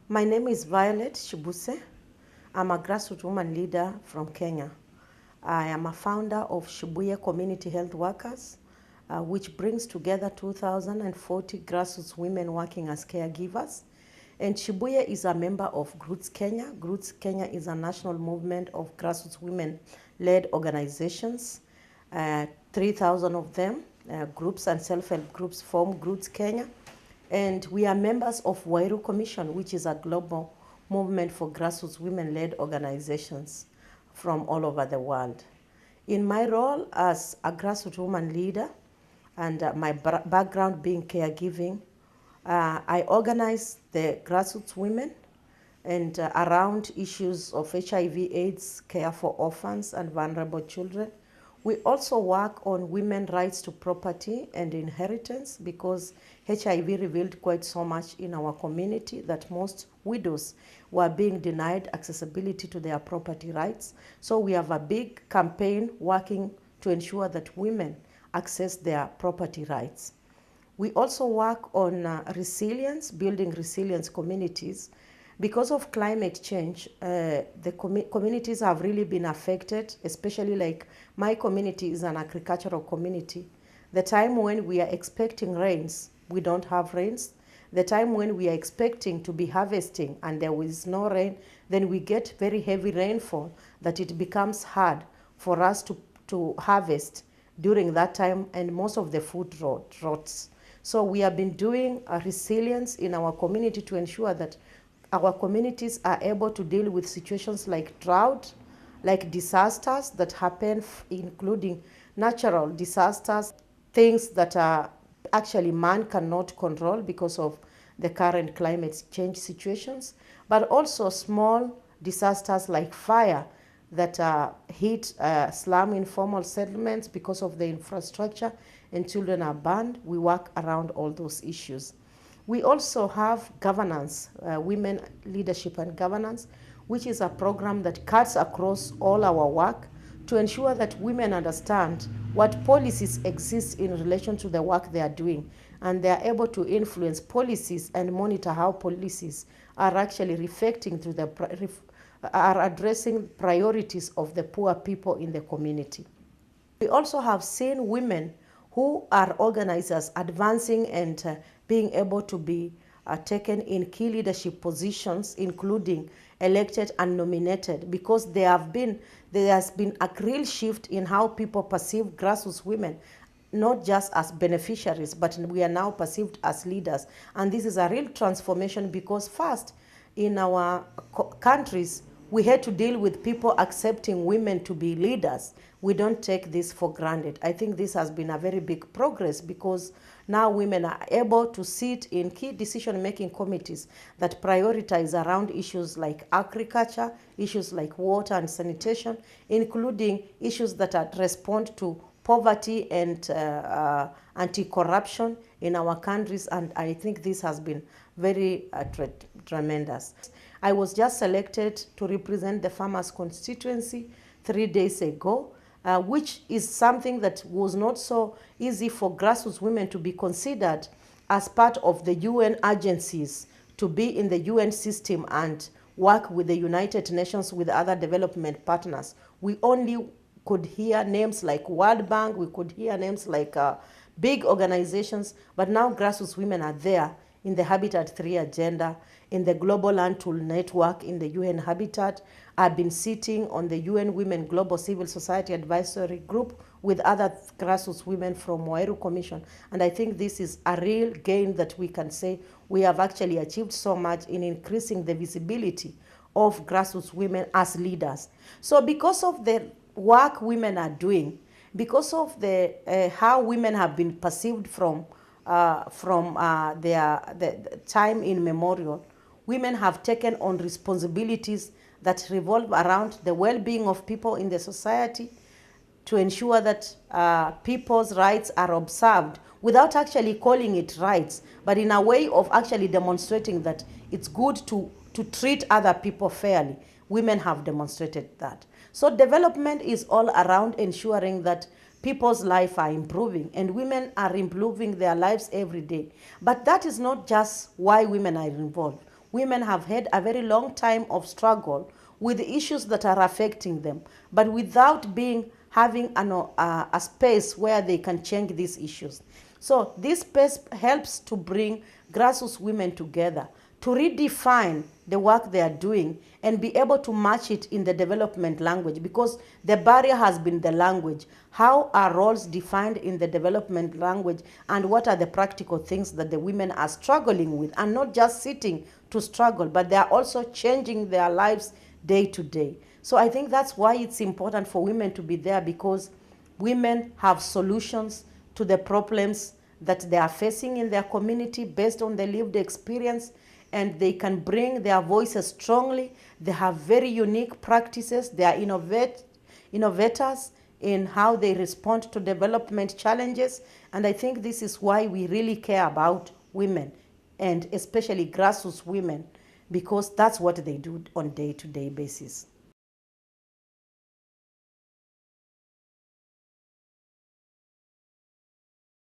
My name is Violet Shivutse. I'm a grassroots woman leader from Kenya. I am a founder of Huairou Community Health Workers, which brings together 2,040 grassroots women working as caregivers. And Huairou is a member of Grassroots Kenya. Grassroots Kenya is a national movement of grassroots women-led organizations. 3,000 of them, groups and self-help groups, form Grassroots Kenya. And we are members of Huairou Commission, which is a global movement for grassroots women-led organizations from all over the world. In my role as a grassroots woman leader, and my background being caregiving, I organize the grassroots women and around issues of HIV/AIDS, care for orphans and vulnerable children. We also work on women's rights to property and inheritance because HIV revealed quite so much in our community that most widows were being denied accessibility to their property rights. So we have a big campaign working to ensure that women access their property rights. We also work on resilience, building resilience communities. Because of climate change, the communities have really been affected, especially like my community is an agricultural community. The time when we are expecting rains, we don't have rains. The time when we are expecting to be harvesting and there is no rain, then we get very heavy rainfall that it becomes hard for us to harvest during that time, and most of the food rots. So we have been doing a resilience in our community to ensure that our communities are able to deal with situations like drought, like disasters that happen, including natural disasters, things that are actually man cannot control because of the current climate change situations, but also small disasters like fire that hit slum informal settlements because of the infrastructure and children are burned. We work around all those issues. We also have governance, women leadership and governance, which is a program that cuts across all our work to ensure that women understand what policies exist in relation to the work they are doing, and they are able to influence policies and monitor how policies are actually reflecting to are addressing priorities of the poor people in the community. We also have seen women who are organizers advancing and being able to be taken in key leadership positions, including elected and nominated, because there has been a real shift in how people perceive grassroots women, not just as beneficiaries, but we are now perceived as leaders. And this is a real transformation because first, in our countries, we had to deal with people accepting women to be leaders. We don't take this for granted. I think this has been a very big progress because now women are able to sit in key decision-making committees that prioritize around issues like agriculture, issues like water and sanitation, including issues that respond to poverty and anti-corruption in our countries, and I think this has been very tremendous. I was just selected to represent the farmers' constituency 3 days ago, which is something that was not so easy for grassroots women to be considered as part of the UN agencies, to be in the UN system and work with the United Nations with other development partners. We only could hear names like World Bank, we could hear names like big organizations, but now grassroots women are there in the Habitat 3 agenda, in the Global Land Tool Network, in the UN Habitat. I've been sitting on the UN Women Global Civil Society Advisory Group with other grassroots women from Huairou Commission. And I think this is a real gain that we can say we have actually achieved so much in increasing the visibility of grassroots women as leaders. So because of the work women are doing, because of the how women have been perceived from the time immemorial, women have taken on responsibilities that revolve around the well-being of people in the society, to ensure that people's rights are observed without actually calling it rights, but in a way of actually demonstrating that it's good to treat other people fairly. Women have demonstrated that. So development is all around ensuring that people's lives are improving, and women are improving their lives every day. But that is not just why women are involved. women have had a very long time of struggle with the issues that are affecting them, but without having a space where they can change these issues. So this space helps to bring grassroots women together, to redefine the work they are doing and be able to match it in the development language, because the barrier has been the language. How are roles defined in the development language, and what are the practical things that the women are struggling with, and not just sitting to struggle, but they are also changing their lives day to day. So I think that's why it's important for women to be there, because women have solutions to the problems that they are facing in their community based on their lived experience, and they can bring their voices strongly. They have very unique practices. They are innovators in how they respond to development challenges. And I think this is why we really care about women, and especially grassroots women, because that's what they do on a day-to-day basis.